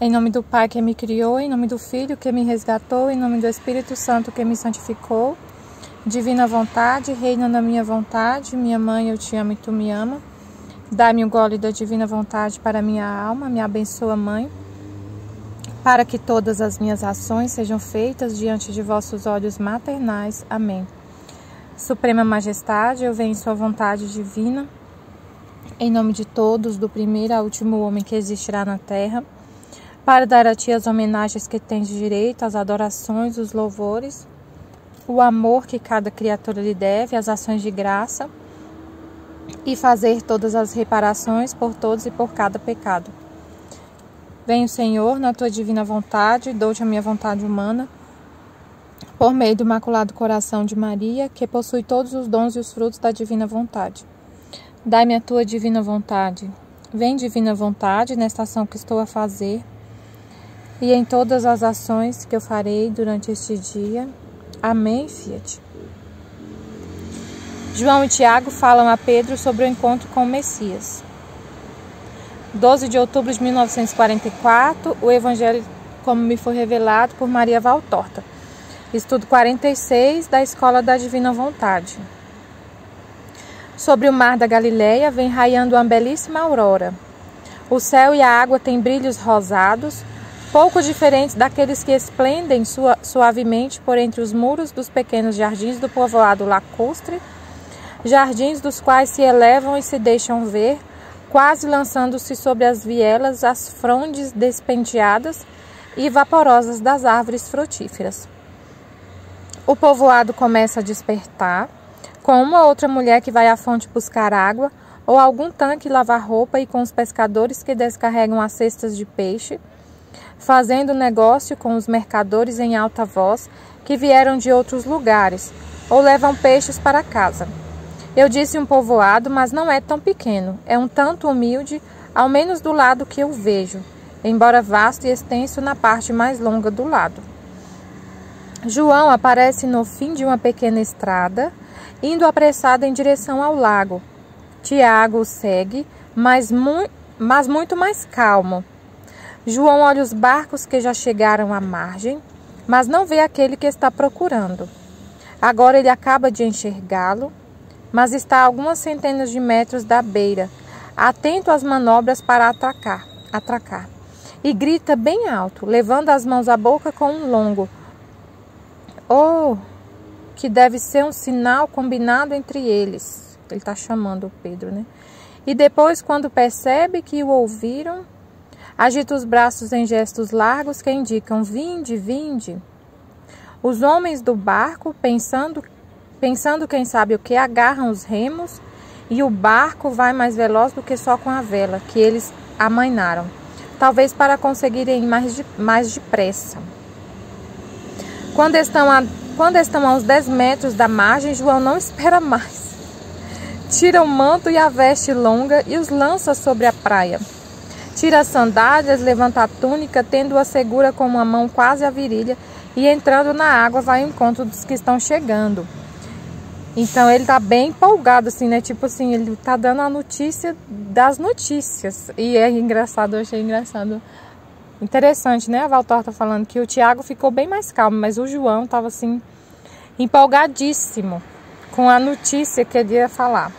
Em nome do Pai que me criou, em nome do Filho que me resgatou, em nome do Espírito Santo que me santificou. Divina vontade, reina na minha vontade. Minha mãe, eu te amo e tu me ama. Dá-me o gole da divina vontade para minha alma. Me abençoa, Mãe, para que todas as minhas ações sejam feitas diante de vossos olhos maternais. Amém. Suprema Majestade, eu venho em sua vontade divina, em nome de todos, do primeiro ao último homem que existirá na terra, para dar a ti as homenagens que tens direito, as adorações, os louvores, o amor que cada criatura lhe deve, as ações de graça, e fazer todas as reparações por todos e por cada pecado. Venho, Senhor, na tua divina vontade, dou-te a minha vontade humana, por meio do Imaculado Coração de Maria, que possui todos os dons e os frutos da divina vontade. Dai-me a tua divina vontade. Vem, divina vontade, nesta ação que estou a fazer e em todas as ações que eu farei durante este dia. Amém, Fiat. João e Tiago falam a Pedro sobre o encontro com o Messias. 12 de outubro de 1944, o Evangelho como me foi revelado por Maria Valtorta. Estudo 46 da Escola da Divina Vontade. Sobre o mar da Galileia vem raiando uma belíssima aurora. O céu e a água têm brilhos rosados, pouco diferentes daqueles que esplendem suavemente por entre os muros dos pequenos jardins do povoado lacustre, jardins dos quais se elevam e se deixam ver, quase lançando-se sobre as vielas as frondes despenteadas e vaporosas das árvores frutíferas. O povoado começa a despertar, com uma outra mulher que vai à fonte buscar água, ou algum tanque lavar roupa, e com os pescadores que descarregam as cestas de peixe, fazendo negócio com os mercadores em alta voz, que vieram de outros lugares, ou levam peixes para casa. Eu disse um povoado, mas não é tão pequeno, é um tanto humilde, ao menos do lado que eu vejo, embora vasto e extenso na parte mais longa do lado. João aparece no fim de uma pequena estrada, indo apressado em direção ao lago. Tiago o segue, mas muito mais calmo. João olha os barcos que já chegaram à margem, mas não vê aquele que está procurando. Agora ele acaba de enxergá-lo, mas está a algumas centenas de metros da beira, atento às manobras para atracar, e grita bem alto, levando as mãos à boca com um longo "Oh!", que deve ser um sinal combinado entre eles. Ele está chamando o Pedro, né? E depois, quando percebe que o ouviram, agita os braços em gestos largos que indicam "Vinde, vinde". Os homens do barco, pensando quem sabe o que, agarram os remos, e o barco vai mais veloz do que só com a vela, que eles amainaram, talvez para conseguirem ir mais depressa. Quando estão a uns 10 metros da margem, João não espera mais. Tira o manto e a veste longa e os lança sobre a praia. Tira as sandálias, levanta a túnica, tendo-a segura com uma mão quase à virilha, e entrando na água vai ao encontro dos que estão chegando. Então ele tá bem empolgado, assim, né? Tipo assim, ele tá dando a notícia das notícias. E é engraçado, eu achei engraçado. Interessante, né? A Valtorta falando que o Tiago ficou bem mais calmo, mas o João tava assim, empolgadíssimo com a notícia que ele ia falar.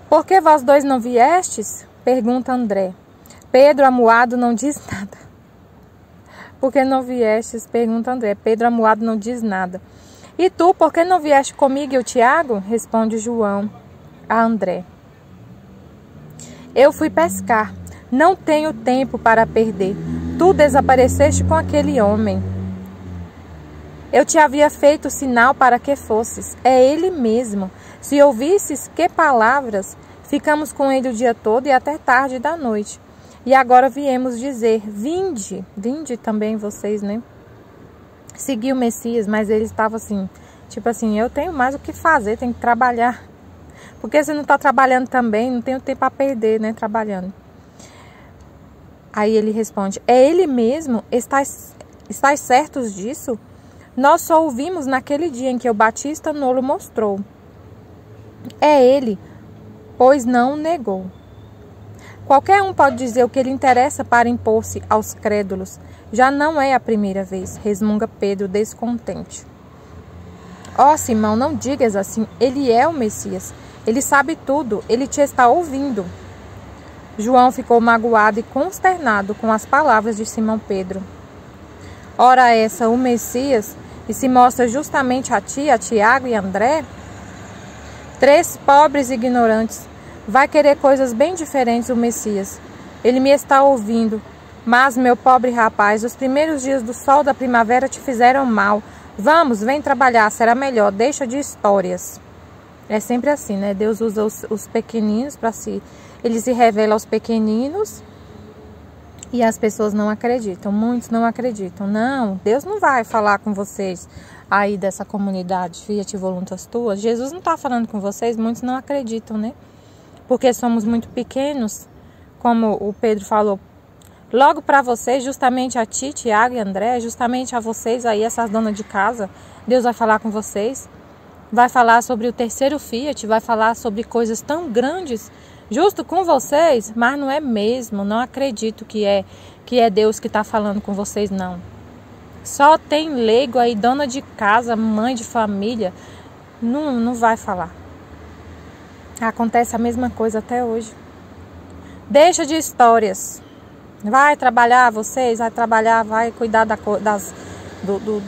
"Por que vós dois não viestes?", pergunta André. Pedro, amuado, não diz nada. "Por que não viestes?", pergunta André. Pedro, amuado, não diz nada. "E tu, por que não vieste comigo e o Tiago?", responde João a André. "Eu fui pescar. Não tenho tempo para perder. Tu desapareceste com aquele homem. Eu te havia feito sinal para que fosses. É ele mesmo. Se ouvisses que palavras, ficamos com ele o dia todo e até tarde da noite. E agora viemos dizer, vinde também vocês, né? Seguir o Messias", mas ele estava assim, tipo assim, eu tenho mais o que fazer, tenho que trabalhar. Porque você não está trabalhando também, não tenho tempo a perder, né, trabalhando. Aí ele responde, "É ele mesmo? Estais certos disso? Nós só o vimos naquele dia em que o Batista nolo mostrou." "É ele, pois não o negou." Qualquer um pode dizer o que lhe interessa para impor-se aos crédulos. Já não é a primeira vez, resmunga Pedro descontente. Ó Simão, não digas assim, ele é o Messias. Ele sabe tudo, ele te está ouvindo. João ficou magoado e consternado com as palavras de Simão Pedro. Ora essa, o Messias, e se mostra justamente a ti, a Tiago e André? 3 pobres ignorantes. Vai querer coisas bem diferentes o Messias. Ele me está ouvindo. Mas, meu pobre rapaz, os primeiros dias do sol da primavera te fizeram mal. Vamos, vem trabalhar, será melhor, deixa de histórias. É sempre assim, né? Deus usa os pequeninos para si. Ele se revela aos pequeninos e as pessoas não acreditam. Muitos não acreditam. Não, Deus não vai falar com vocês aí dessa comunidade Fiat Voluntas Tuas. Jesus não está falando com vocês, muitos não acreditam, né? Porque somos muito pequenos, como o Pedro falou. Logo para vocês, justamente a ti, Tiago e André, justamente a vocês aí, essas donas de casa, Deus vai falar com vocês. Vai falar sobre o terceiro Fiat, vai falar sobre coisas tão grandes, justo com vocês, mas não é mesmo, não acredito que é Deus que está falando com vocês, não. Só tem leigo aí, dona de casa, mãe de família, não vai falar. Acontece a mesma coisa até hoje. Deixa de histórias. Vai trabalhar vocês, vai trabalhar, vai cuidar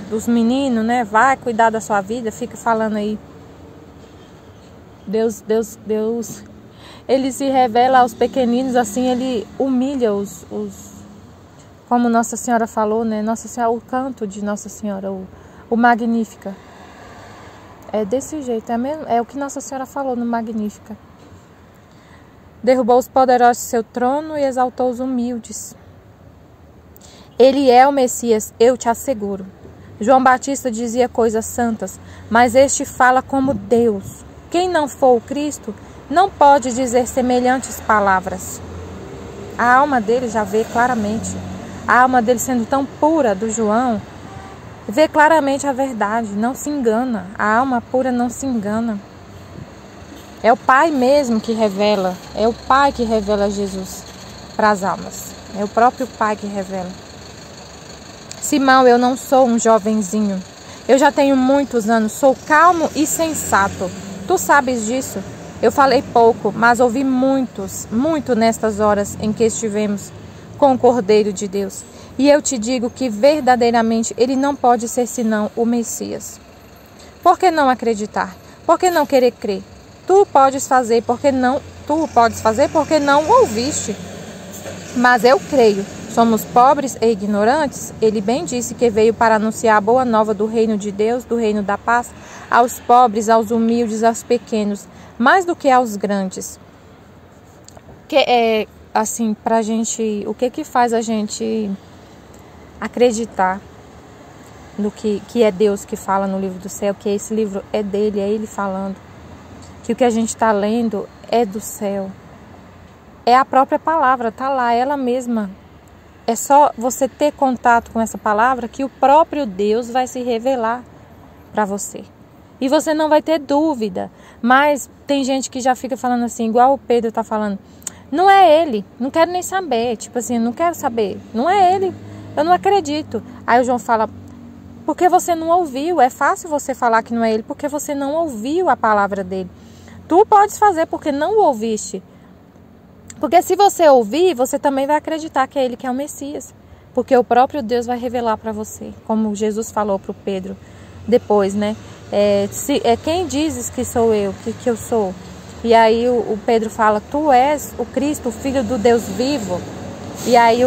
dos meninos, né? Vai cuidar da sua vida, fica falando aí. Deus, ele se revela aos pequeninos, assim, ele humilha os como Nossa Senhora falou, né? Nossa Senhora, o canto de Nossa Senhora, o Magnífica. É desse jeito, é o que Nossa Senhora falou no Magnífica. Derrubou os poderosos de seu trono e exaltou os humildes. Ele é o Messias, eu te asseguro. João Batista dizia coisas santas, mas este fala como Deus. Quem não for o Cristo não pode dizer semelhantes palavras. A alma dele já vê claramente. A alma dele sendo tão pura do João, vê claramente a verdade, não se engana. A alma pura não se engana. É o Pai mesmo que revela. É o Pai que revela Jesus para as almas. É o próprio Pai que revela. Simão, eu não sou um jovenzinho. Eu já tenho muitos anos. Sou calmo e sensato. Tu sabes disso? Eu falei pouco, mas ouvi muito nestas horas em que estivemos com o Cordeiro de Deus. E eu te digo que verdadeiramente ele não pode ser senão o Messias. Por que não acreditar? Por que não querer crer? Tu podes fazer porque não o ouviste. Mas eu creio. Somos pobres e ignorantes. Ele bem disse que veio para anunciar a boa nova do reino de Deus, do reino da paz, aos pobres, aos humildes, aos pequenos, mais do que aos grandes. Que é assim, pra gente, o que faz a gente acreditar no que é Deus que fala no livro do céu, que esse livro é dele, é ele falando, que o que a gente está lendo é do céu, é a própria palavra, tá lá, ela mesma. É só você ter contato com essa palavra que o próprio Deus vai se revelar para você. E você não vai ter dúvida. Mas tem gente que já fica falando assim, igual o Pedro está falando. Não é ele, não quero nem saber. Tipo assim, não quero saber. Não é ele, eu não acredito. Aí o João fala, porque você não ouviu. É fácil você falar que não é ele, porque você não ouviu a palavra dele. Tu podes fazer porque não o ouviste. Porque se você ouvir, você também vai acreditar que é ele que é o Messias. Porque o próprio Deus vai revelar para você. Como Jesus falou para o Pedro depois, né? Quem dizes que sou eu, que eu sou? E aí o Pedro fala, tu és o Cristo, o Filho do Deus vivo. E aí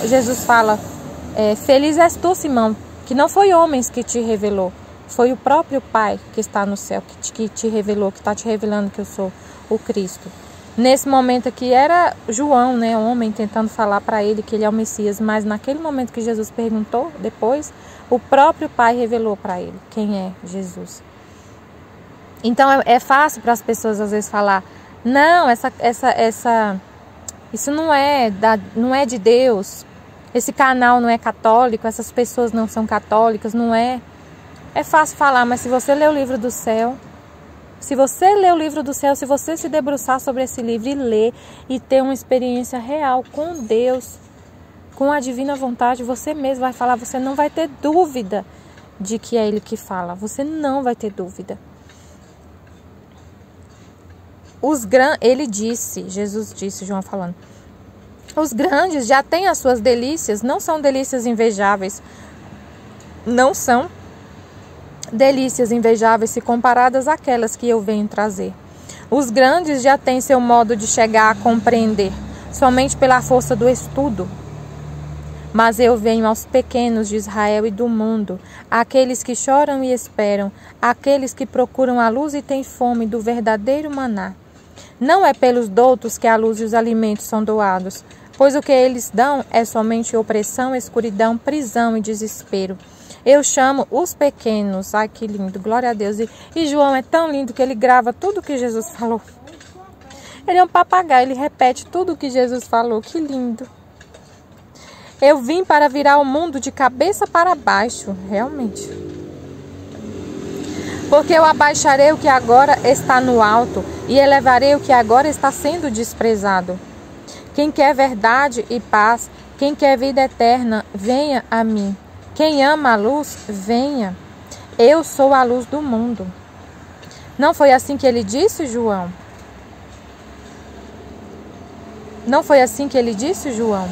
Jesus fala, feliz és tu, Simão, que não foi homens que te revelou. Foi o próprio Pai que está no céu, que te revelou, que está te revelando que eu sou o Cristo. Nesse momento aqui era João, né, homem, tentando falar para ele que ele é o Messias, mas naquele momento que Jesus perguntou, depois, o próprio Pai revelou para ele quem é Jesus. Então é fácil para as pessoas às vezes falar, não, isso não é de Deus, esse canal não é católico, essas pessoas não são católicas, não é. É fácil falar, mas se você ler o livro do céu, Se você ler o livro do céu, se você se debruçar sobre esse livro e ler e ter uma experiência real com Deus, com a divina vontade, você mesmo vai falar, você não vai ter dúvida de que é Ele que fala. Você não vai ter dúvida. Ele disse, Jesus disse, João falando, os grandes já têm as suas delícias, não são delícias invejáveis, não são delícias invejáveis se comparadas àquelas que eu venho trazer. Os grandes já têm seu modo de chegar a compreender, somente pela força do estudo. Mas eu venho aos pequenos de Israel e do mundo, àqueles que choram e esperam, àqueles que procuram a luz e têm fome do verdadeiro maná. Não é pelos doutos que a luz e os alimentos são doados, pois o que eles dão é somente opressão, escuridão, prisão e desespero. Eu chamo os pequenos. Ai, que lindo, glória a Deus. E João é tão lindo que ele grava tudo que Jesus falou. Ele é um papagaio, ele repete tudo que Jesus falou. Que lindo. Eu vim para virar o mundo de cabeça para baixo, realmente. Porque eu abaixarei o que agora está no alto e elevarei o que agora está sendo desprezado. Quem quer verdade e paz, quem quer vida eterna, venha a mim. Quem ama a luz, venha. Eu sou a luz do mundo. Não foi assim que ele disse, João? Não foi assim que ele disse, João?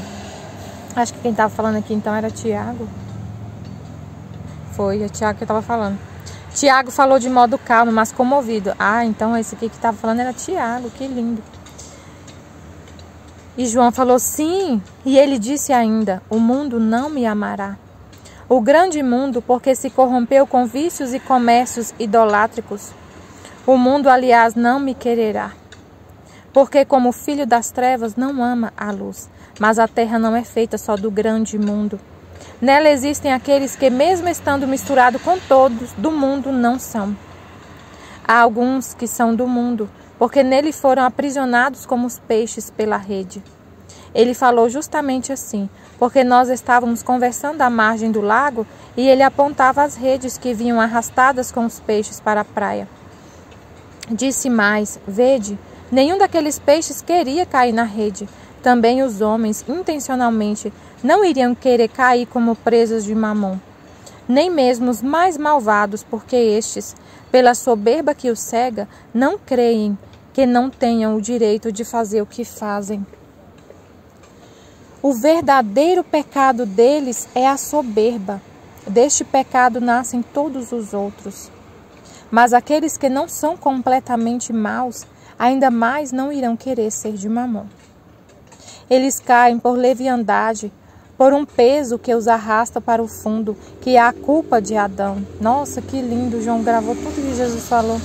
Acho que quem estava falando aqui então era Tiago. Foi, é Tiago que estava falando. Tiago falou de modo calmo, mas comovido. Ah, então esse aqui que estava falando era Tiago, que lindo. E João falou sim, e ele disse ainda, o mundo não me amará. O grande mundo, porque se corrompeu com vícios e comércios idolátricos. O mundo, aliás, não me quererá. Porque como filho das trevas não ama a luz, mas a terra não é feita só do grande mundo. Nela existem aqueles que, mesmo estando misturados com todos do mundo, não são. Há alguns que são do mundo, porque nele foram aprisionados como os peixes pela rede. Ele falou justamente assim, porque nós estávamos conversando à margem do lago e ele apontava as redes que vinham arrastadas com os peixes para a praia. Disse mais, vede, nenhum daqueles peixes queria cair na rede. Também os homens, intencionalmente, não iriam querer cair como presas de Mamon. Nem mesmo os mais malvados, porque estes, pela soberba que os cega, não creem que não tenham o direito de fazer o que fazem. O verdadeiro pecado deles é a soberba. Deste pecado nascem todos os outros. Mas aqueles que não são completamente maus, ainda mais não irão querer ser de Mamon. Eles caem por leviandade, por um peso que os arrasta para o fundo, que é a culpa de Adão. Nossa, que lindo, João gravou tudo que Jesus falou.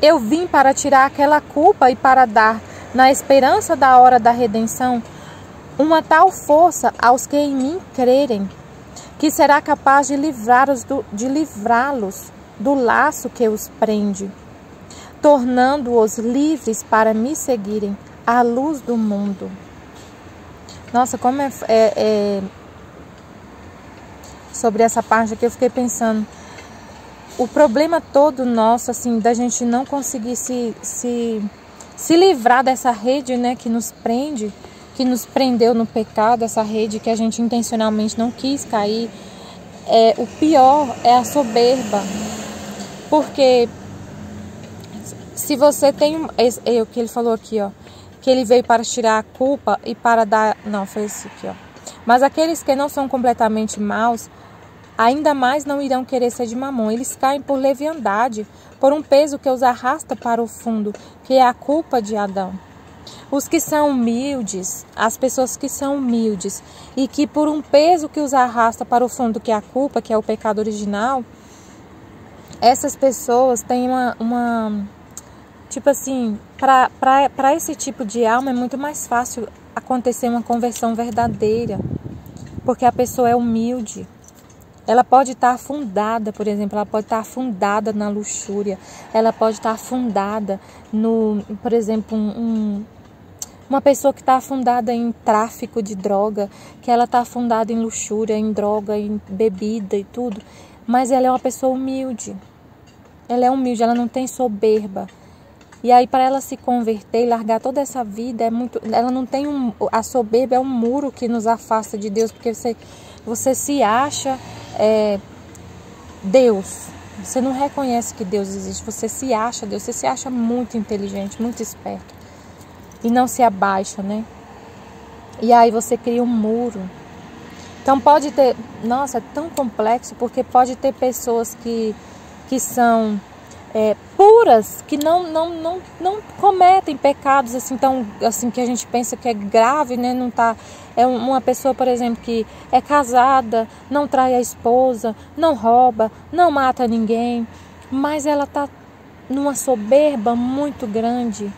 Eu vim para tirar aquela culpa e para dar, na esperança da hora da redenção, uma tal força aos que em mim crerem, que será capaz de livrá-los do laço que os prende, tornando-os livres para me seguirem, à luz do mundo. Nossa, como sobre essa parte aqui eu fiquei pensando. O problema todo nosso, assim, da gente não conseguir se livrar dessa rede, né, que nos prende, que nos prendeu no pecado, essa rede que a gente intencionalmente não quis cair, o pior é a soberba. Porque se você tem, o que ele falou aqui, ó, que ele veio para tirar a culpa e para dar, não, foi esse aqui, ó. Mas aqueles que não são completamente maus, ainda mais não irão querer ser de Mamon. Eles caem por leviandade, por um peso que os arrasta para o fundo, que é a culpa de Adão. Os que são humildes, as pessoas que são humildes, e que por um peso que os arrasta para o fundo, que é a culpa, que é o pecado original, essas pessoas têm uma tipo assim, para esse tipo de alma é muito mais fácil acontecer uma conversão verdadeira, porque a pessoa é humilde. Ela pode estar afundada, por exemplo, ela pode estar afundada na luxúria, ela pode estar afundada no, por exemplo, Uma pessoa que está afundada em tráfico de droga, que ela está afundada em luxúria, em droga, em bebida e tudo. Mas ela é uma pessoa humilde. Ela é humilde, ela não tem soberba. E aí para ela se converter e largar toda essa vida, ela não tem a soberba é um muro que nos afasta de Deus, porque você se acha Deus. Você não reconhece que Deus existe, você se acha Deus, você se acha muito inteligente, muito esperto. E não se abaixa, né? E aí você cria um muro. Então pode ter... Nossa, é tão complexo, porque pode ter pessoas que são puras, que não cometem pecados assim, tão, assim, que a gente pensa que é grave, né? Não tá, é uma pessoa, por exemplo, que é casada, não trai a esposa, não rouba, não mata ninguém, mas ela tá numa soberba muito grande.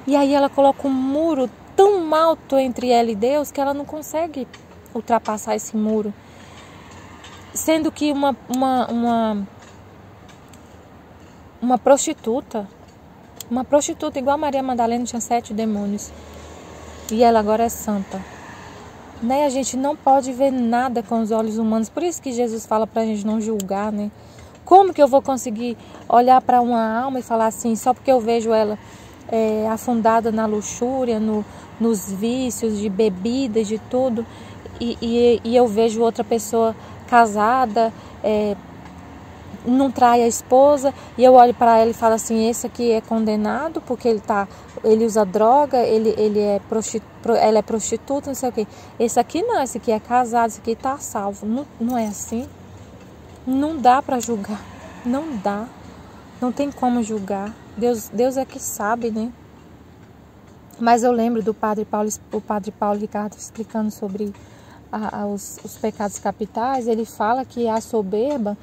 E aí ela coloca um muro tão alto entre ela e Deus que ela não consegue ultrapassar esse muro. Sendo que uma prostituta igual a Maria Madalena, tinha 7 demônios. E ela agora é santa. Né? A gente não pode ver nada com os olhos humanos. Por isso que Jesus fala pra gente não julgar, né? Como que eu vou conseguir olhar para uma alma e falar assim, só porque eu vejo ela afundada na luxúria, nos vícios de bebida, de tudo, e eu vejo outra pessoa casada, não trai a esposa, e eu olho para ela e falo assim, esse aqui é condenado porque ele usa droga, ela é prostituta, não sei o quê. Esse aqui não, esse aqui é casado, esse aqui está salvo. Não é assim. Não dá para julgar, não dá, não tem como julgar. Deus é que sabe, né? Mas eu lembro do Padre Paulo Ricardo explicando sobre os pecados capitais. Ele fala que a soberba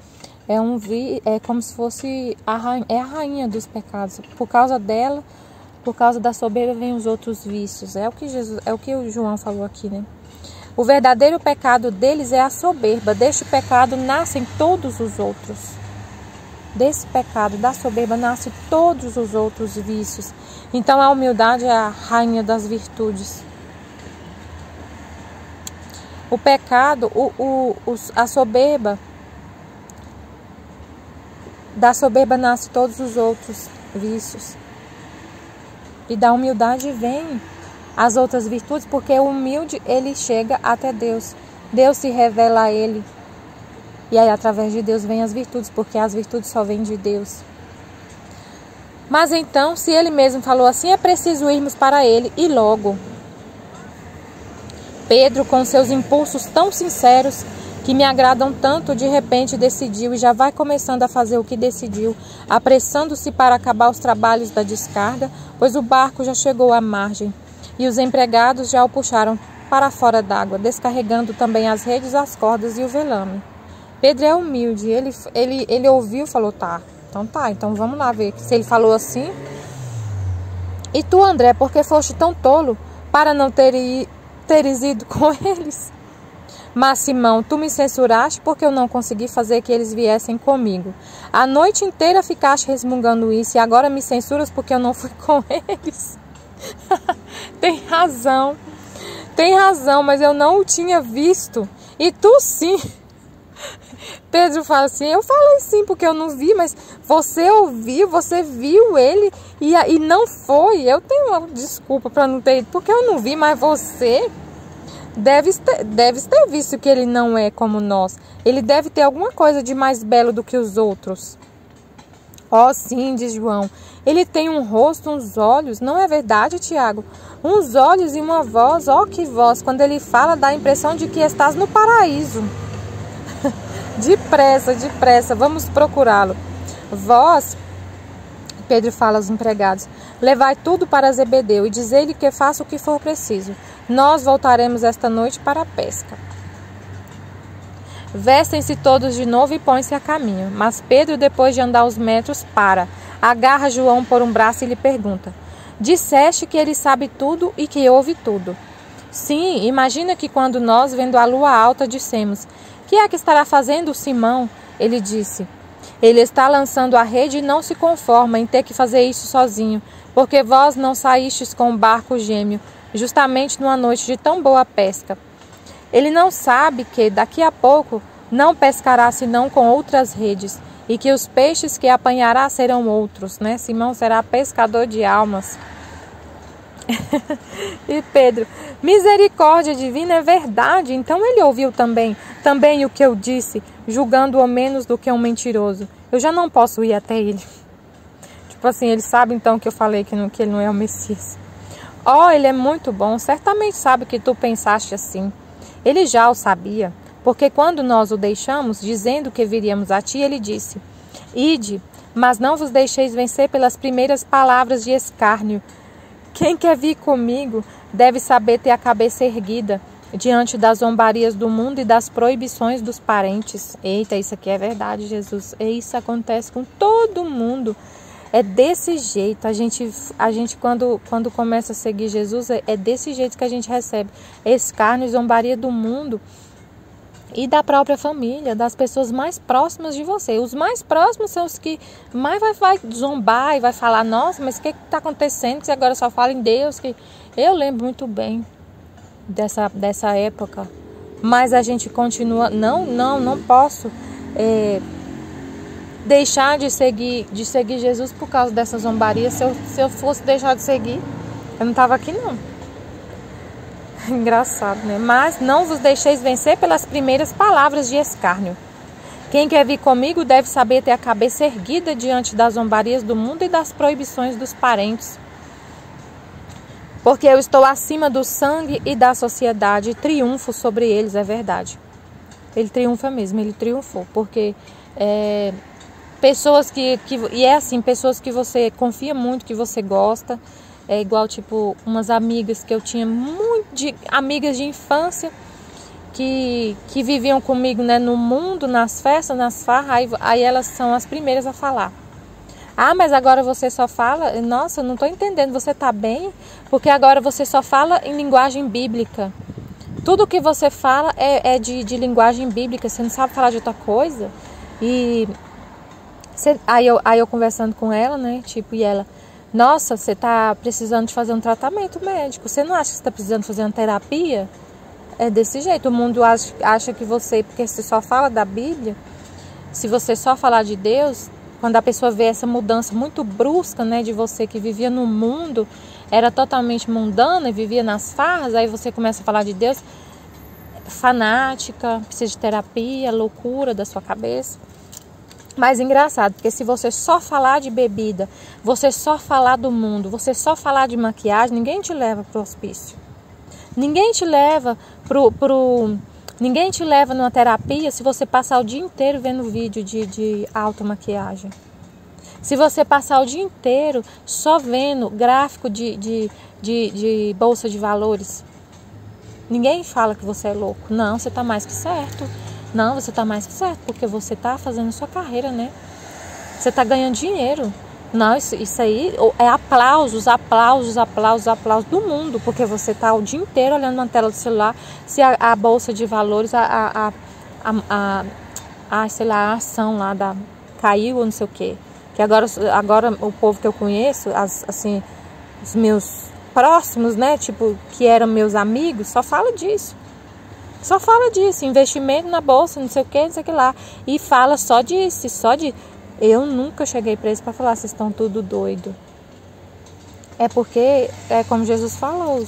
é como se fosse a rainha dos pecados. Por causa dela, por causa da soberba, vem os outros vícios. É o que o João falou aqui, né? O verdadeiro pecado deles é a soberba. Deste pecado nascem todos os outros. Desse pecado, da soberba, nascem todos os outros vícios. Então a humildade é a rainha das virtudes. O pecado, a soberba, da soberba nascem todos os outros vícios. E da humildade vem as outras virtudes, porque o humilde, ele chega até Deus. Deus se revela a ele. E aí, através de Deus, vem as virtudes, porque as virtudes só vêm de Deus. Mas então, se ele mesmo falou assim, é preciso irmos para ele, e logo. Pedro, com seus impulsos tão sinceros, que me agradam tanto, de repente decidiu e já vai começando a fazer o que decidiu, apressando-se para acabar os trabalhos da descarga, pois o barco já chegou à margem. E os empregados já o puxaram para fora d'água, descarregando também as redes, as cordas e o velame. Pedro é humilde, ele ouviu e falou, então vamos lá ver se ele falou assim. E tu, André, por que foste tão tolo para não teres ido com eles? Mas, Simão, tu me censuraste porque eu não consegui fazer que eles viessem comigo. A noite inteira ficaste resmungando isso e agora me censuras porque eu não fui com eles. Tem razão, mas eu não o tinha visto. E tu sim. Pedro fala assim, eu falei sim porque eu não vi, mas você ouviu, você viu ele e não foi. Eu tenho uma desculpa para não ter ido, porque eu não vi, mas você deve ter visto que ele não é como nós. Ele deve ter alguma coisa de mais belo do que os outros. Oh, sim, diz João. Ele tem um rosto, uns olhos. Não é verdade, Tiago? Uns olhos e uma voz. Oh, que voz. Quando ele fala, dá a impressão de que estás no paraíso. Depressa, vamos procurá-lo. Vós, Pedro fala aos empregados, levai tudo para Zebedeu e dizei-lhe que faça o que for preciso. Nós voltaremos esta noite para a pesca. Vestem-se todos de novo e põem-se a caminho. Mas Pedro, depois de andar uns metros, agarra João por um braço e lhe pergunta, disseste que ele sabe tudo e que ouve tudo. Sim, imagina que quando nós, vendo a lua alta, dissemos, que é que estará fazendo Simão? Ele disse, Ele está lançando a rede e não se conforma em ter que fazer isso sozinho, porque vós não saístes com um barco gêmeo, justamente numa noite de tão boa pesca. Ele não sabe que daqui a pouco não pescará senão com outras redes, e que os peixes que apanhará serão outros, né? Simão será pescador de almas. E Pedro, misericórdia divina é verdade. Então ele ouviu também o que eu disse, julgando-o menos do que um mentiroso. Eu já não posso ir até ele. Tipo assim, ele sabe então que eu falei que ele não é o Messias. Oh, ele é muito bom, certamente sabe que tu pensaste assim. Ele já o sabia, porque quando nós o deixamos, dizendo que viríamos a ti, ele disse: Ide, mas não vos deixeis vencer pelas primeiras palavras de escárnio. Quem quer vir comigo deve saber ter a cabeça erguida diante das zombarias do mundo e das proibições dos parentes. Eita, isso aqui é verdade, Jesus. Isso acontece com todo mundo. É desse jeito. A gente quando começa a seguir Jesus, é desse jeito que a gente recebe escárnio e zombaria do mundo e da própria família, das pessoas mais próximas de você. Os mais próximos são os que mais vai zombar e vai falar: nossa, mas o que está acontecendo? Que você agora só fala em Deus. Que eu lembro muito bem dessa época. Mas a gente continua. Não posso deixar de seguir Jesus por causa dessa zombaria. Se eu fosse deixar de seguir, eu não estava aqui não. Engraçado, né? Mas não vos deixeis vencer pelas primeiras palavras de escárnio. Quem quer vir comigo deve saber ter a cabeça erguida diante das zombarias do mundo e das proibições dos parentes. Porque eu estou acima do sangue e da sociedade e triunfo sobre eles, é verdade. Ele triunfa mesmo, ele triunfou. Porque pessoas pessoas que você confia muito, que você gosta. É igual, tipo, umas amigas que eu tinha amigas de infância que viviam comigo, né, no mundo, nas festas, nas farras, aí elas são as primeiras a falar: ah, mas agora você só fala, nossa, eu não estou entendendo, você está bem? Porque agora você só fala em linguagem bíblica. Tudo que você fala é de linguagem bíblica, você não sabe falar de outra coisa. E aí eu conversando com ela, né, tipo, e ela: nossa, você está precisando de fazer um tratamento médico. Você não acha que você está precisando fazer uma terapia? É desse jeito. O mundo acha que você, porque você só fala da Bíblia, se você só falar de Deus, quando a pessoa vê essa mudança muito brusca, né, de você que vivia no mundo, era totalmente mundana e vivia nas farras, aí você começa a falar de Deus, fanática, precisa de terapia, loucura da sua cabeça. Mas engraçado, porque se você só falar de bebida, você só falar do mundo, você só falar de maquiagem, ninguém te leva pro hospício. Ninguém te leva ninguém te leva numa terapia se você passar o dia inteiro vendo vídeo de automaquiagem. Se você passar o dia inteiro só vendo gráfico de bolsa de valores. Ninguém fala que você é louco. Não, você tá mais que certo. Não, você está mais que certo, porque você está fazendo sua carreira, né? Você está ganhando dinheiro. Não, isso aí é aplausos do mundo, porque você está o dia inteiro olhando na tela do celular se a bolsa de valores, sei lá, a ação lá caiu ou não sei o quê. Que agora o povo que eu conheço, assim, os meus próximos, né, tipo, que eram meus amigos, só fala disso. Só fala disso, investimento na bolsa, não sei o que, não sei o que lá. E fala só disso, Eu nunca cheguei para eles para falar: vocês estão tudo doido. É porque, como Jesus falou,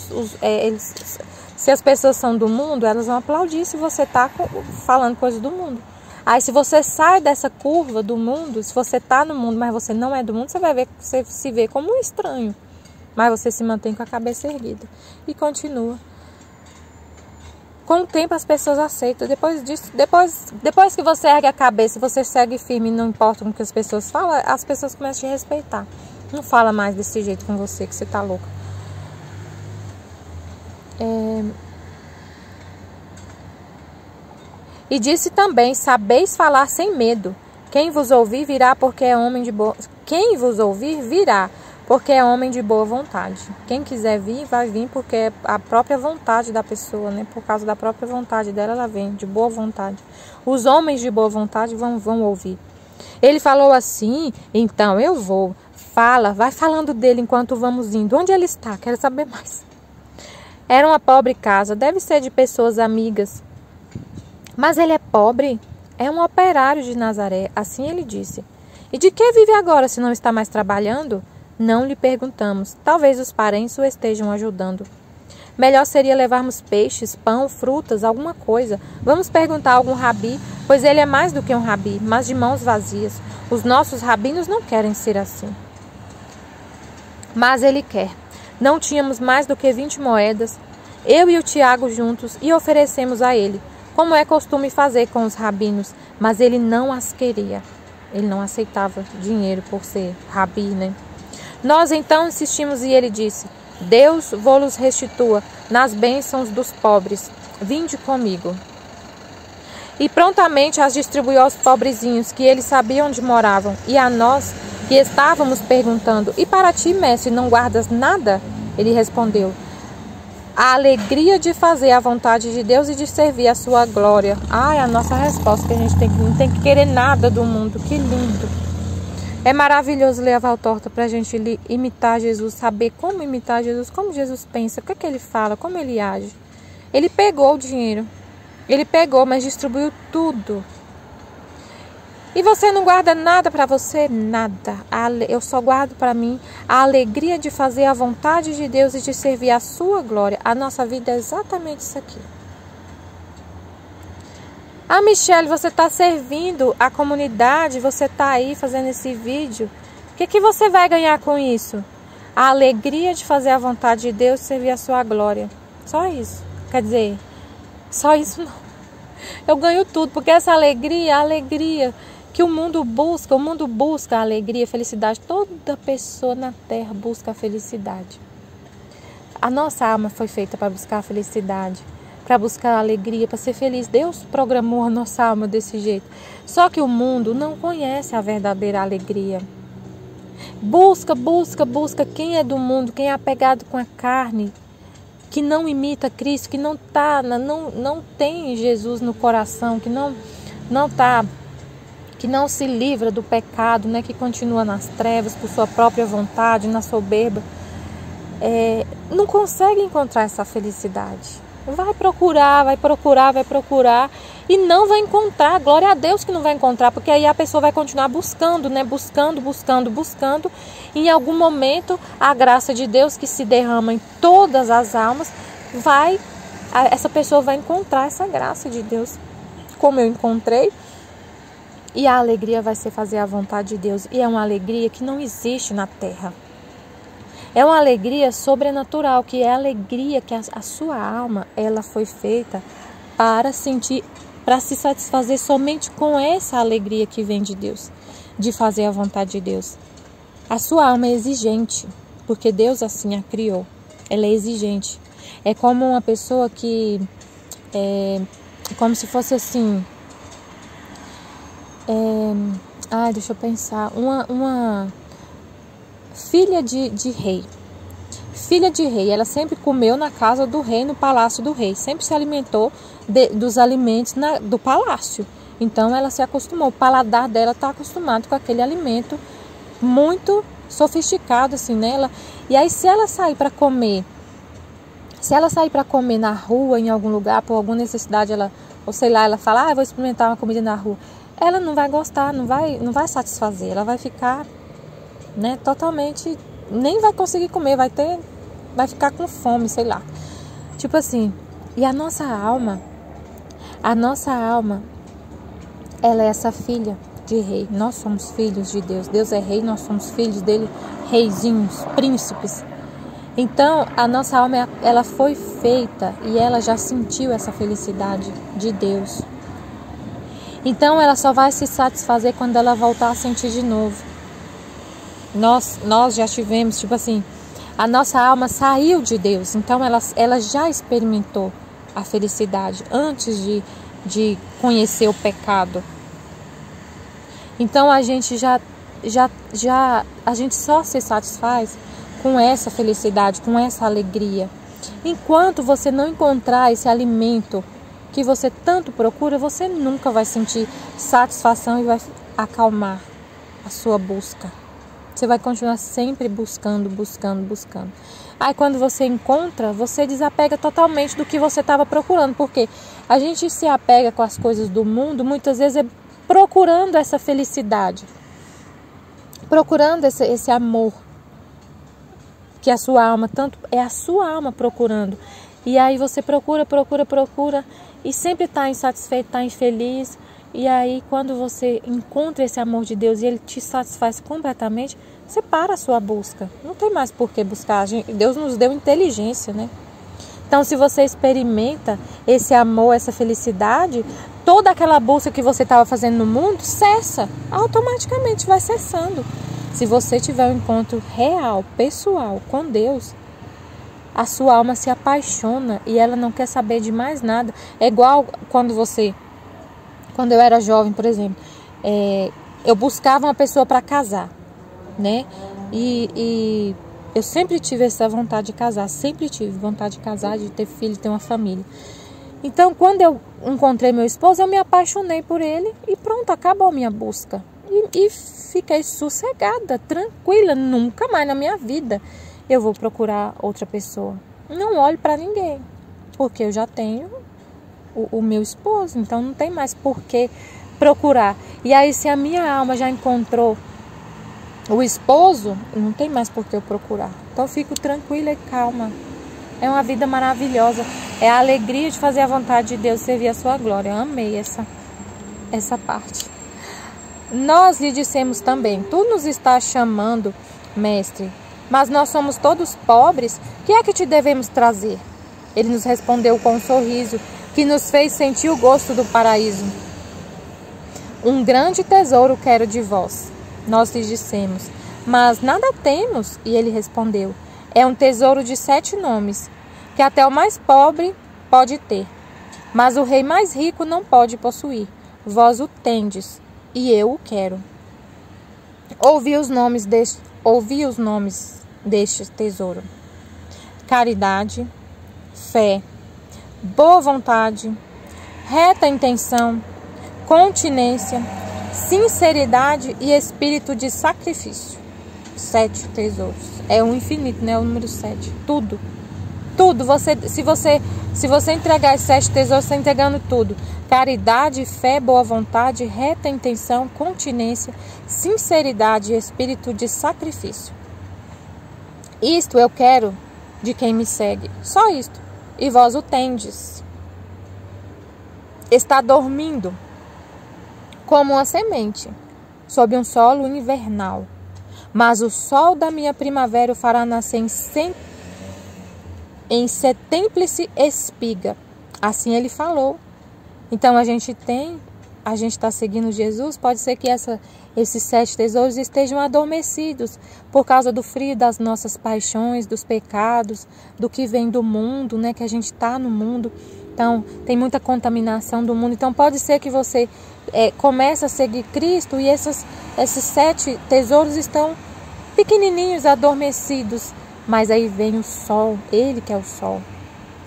se as pessoas são do mundo, elas vão aplaudir se você está falando coisa do mundo. Aí se você sai dessa curva do mundo, se você está no mundo, mas você não é do mundo, você se vê como um estranho. Mas você se mantém com a cabeça erguida e continua. Com o tempo as pessoas aceitam. Depois disso, depois que você ergue a cabeça, você segue firme, não importa o que as pessoas falam, as pessoas começam a te respeitar. Não fala mais desse jeito com você, que você tá louca. E disse também: sabeis falar sem medo. Quem vos ouvir virá, porque é homem de boa. Quem vos ouvir virá, porque é homem de boa vontade. Quem quiser vir, vai vir, porque é a própria vontade da pessoa, né? Por causa da própria vontade dela, ela vem, de boa vontade. Os homens de boa vontade vão ouvir. Ele falou assim, então eu vou. Fala, vai falando dele enquanto vamos indo. Onde ele está? Quero saber mais. Era uma pobre casa, deve ser de pessoas amigas. Mas ele é pobre? É um operário de Nazaré, assim ele disse. E de que vive agora se não está mais trabalhando? Não lhe perguntamos. Talvez os parentes o estejam ajudando. Melhor seria levarmos peixes, pão, frutas, alguma coisa. Vamos perguntar a algum rabi, pois ele é mais do que um rabi, mas de mãos vazias. Os nossos rabinos não querem ser assim. Mas ele quer. Não tínhamos mais do que 20 moedas, eu e o Tiago juntos, e oferecemos a ele, como é costume fazer com os rabinos, mas ele não as queria. Ele não aceitava dinheiro por ser rabi, né? Nós então insistimos e ele disse, Deus vos restitua nas bênçãos dos pobres, vinde comigo. E prontamente as distribuiu aos pobrezinhos, que eles sabiam onde moravam, e a nós, que estávamos perguntando, e para ti, mestre, não guardas nada? Ele respondeu, a alegria de fazer a vontade de Deus e de servir a sua glória. Ai, a nossa resposta, que a gente não tem que querer nada do mundo. Que lindo. É maravilhoso ler a Valtorta para a gente imitar Jesus, saber como imitar Jesus, como Jesus pensa, o que é que ele fala, como ele age. Ele pegou o dinheiro, ele pegou, mas distribuiu tudo. E você não guarda nada para você? Nada. Eu só guardo para mim a alegria de fazer a vontade de Deus e de servir a sua glória. A nossa vida é exatamente isso aqui. Ah, Michele, você está servindo a comunidade, você está aí fazendo esse vídeo. O que você vai ganhar com isso? A alegria de fazer a vontade de Deus e servir a sua glória. Só isso. Quer dizer, só isso não. Eu ganho tudo, porque essa alegria, a alegria que o mundo busca a alegria, a felicidade. Toda pessoa na terra busca a felicidade. A nossa alma foi feita para buscar a felicidade, para buscar a alegria, para ser feliz. Deus programou a nossa alma desse jeito. Só que o mundo não conhece a verdadeira alegria. Busca quem é do mundo, quem é apegado com a carne, que não imita Cristo, que não tem Jesus no coração, que não se livra do pecado, né, que continua nas trevas por sua própria vontade, na soberba, não consegue encontrar essa felicidade. Vai procurar e não vai encontrar. Glória a Deus que não vai encontrar, porque aí a pessoa vai continuar buscando, né, buscando. E em algum momento a graça de Deus que se derrama em todas as almas, essa pessoa vai encontrar essa graça de Deus, como eu encontrei. E a alegria vai ser fazer a vontade de Deus. E é uma alegria que não existe na terra. É uma alegria sobrenatural, que é a alegria que a sua alma, ela foi feita para sentir, para se satisfazer somente com essa alegria que vem de Deus, de fazer a vontade de Deus. A sua alma é exigente, porque Deus assim a criou. Ela é exigente. É como uma pessoa que, como se fosse assim... deixa eu pensar. Uma filha de rei. Filha de rei, ela sempre comeu na casa do rei, no palácio do rei. Sempre se alimentou dos alimentos do palácio. Então ela se acostumou. O paladar dela está acostumado com aquele alimento muito sofisticado assim nela. E aí se ela sair para comer na rua, em algum lugar, por alguma necessidade, ela fala, vou experimentar uma comida na rua. Ela não vai gostar, não vai satisfazer. Ela vai ficar, né, totalmente, nem vai conseguir comer, vai ficar com fome, sei lá. Tipo assim, e a nossa alma, ela é essa filha de rei. Nós somos filhos de Deus. Deus é rei, nós somos filhos dele, reizinhos, príncipes. Então, a nossa alma, ela foi feita e ela já sentiu essa felicidade de Deus. Então ela só vai se satisfazer quando ela voltar a sentir de novo. Nós já tivemos, tipo assim, a nossa alma saiu de Deus. Então ela já experimentou a felicidade antes de conhecer o pecado. Então a gente a gente só se satisfaz com essa felicidade, com essa alegria. Enquanto você não encontrar esse alimento que você tanto procura, você nunca vai sentir satisfação acalmar a sua busca. Você vai continuar sempre buscando. Aí quando você encontra, você desapega totalmente do que você estava procurando. Porque a gente se apega com as coisas do mundo, muitas vezes é procurando essa felicidade. Procurando esse amor. Que a sua alma, tanto é a sua alma procurando. E aí você procura. E sempre está insatisfeito, está infeliz. E aí, quando você encontra esse amor de Deus e Ele te satisfaz completamente, você para a sua busca. Não tem mais por que buscar. Deus nos deu inteligência, né? Então, se você experimenta esse amor, essa felicidade, toda aquela busca que você estava fazendo no mundo, cessa. Automaticamente vai cessando. Se você tiver um encontro real, pessoal, com Deus, a sua alma se apaixona e ela não quer saber de mais nada. É igual quando eu era jovem, por exemplo, eu buscava uma pessoa para casar, né? E eu sempre tive essa vontade de casar, sempre tive vontade de casar, de ter filho, de ter uma família. Então, quando eu encontrei meu esposo, eu me apaixonei por ele e pronto, acabou a minha busca. E fiquei sossegada, tranquila, nunca mais na minha vida eu vou procurar outra pessoa. Não olho para ninguém, porque eu já tenho o meu esposo, então não tem mais por que procurar. E aí, se a minha alma já encontrou o esposo, não tem mais por que eu procurar. Então eu fico tranquila e calma. É uma vida maravilhosa. É a alegria de fazer a vontade de Deus, servir a sua glória. Eu amei essa parte. Nós lhe dissemos também: tu nos estás chamando, mestre, mas nós somos todos pobres. Que é que te devemos trazer? Ele nos respondeu com um sorriso que nos fez sentir o gosto do paraíso. Um grande tesouro quero de vós. Nós lhe dissemos: mas nada temos. E ele respondeu: é um tesouro de 7 nomes, que até o mais pobre pode ter, mas o rei mais rico não pode possuir. Vós o tendes, e eu o quero. Ouvi os nomes deste tesouro: caridade, fé, boa vontade, reta intenção, continência, sinceridade e espírito de sacrifício. 7 tesouros. É um infinito, né? O número 7. Tudo. Se você entregar esses 7 tesouros, você está entregando tudo. Caridade, fé, boa vontade, reta intenção, continência, sinceridade e espírito de sacrifício. Isto eu quero de quem me segue. Só isto. E vós o tendes. Está dormindo como uma semente sob um solo invernal. Mas o sol da minha primavera o fará nascer em setemplice espiga. Assim ele falou. Então a gente está seguindo Jesus. Pode ser que esses 7 tesouros estejam adormecidos por causa do frio das nossas paixões, dos pecados, do que vem do mundo, né? Que a gente está no mundo. Então tem muita contaminação do mundo. Então pode ser que você comece a seguir Cristo e esses 7 tesouros estão pequenininhos, adormecidos. Mas aí vem o sol, Ele que é o sol.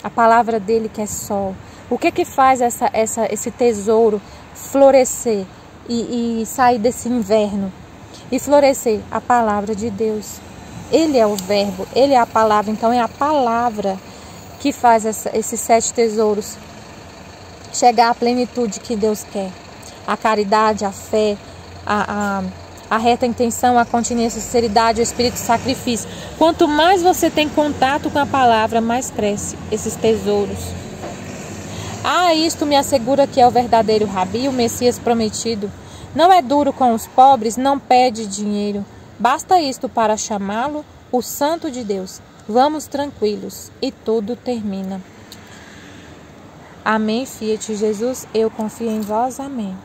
A palavra dele que é sol. O que faz esse tesouro florescer e sair desse inverno? E florescer? A palavra de Deus. Ele é o verbo, Ele é a palavra. Então é a palavra que faz esses 7 tesouros chegar à plenitude que Deus quer. A caridade, a fé, a reta intenção, a continência, a sinceridade, o espírito de sacrifício. Quanto mais você tem contato com a palavra, mais cresce esses tesouros. Isto me assegura que é o verdadeiro Rabi, o Messias prometido. Não é duro com os pobres, não pede dinheiro. Basta isto para chamá-lo o Santo de Deus. Vamos tranquilos, e tudo termina. Amém, Fiat Jesus, eu confio em vós, amém.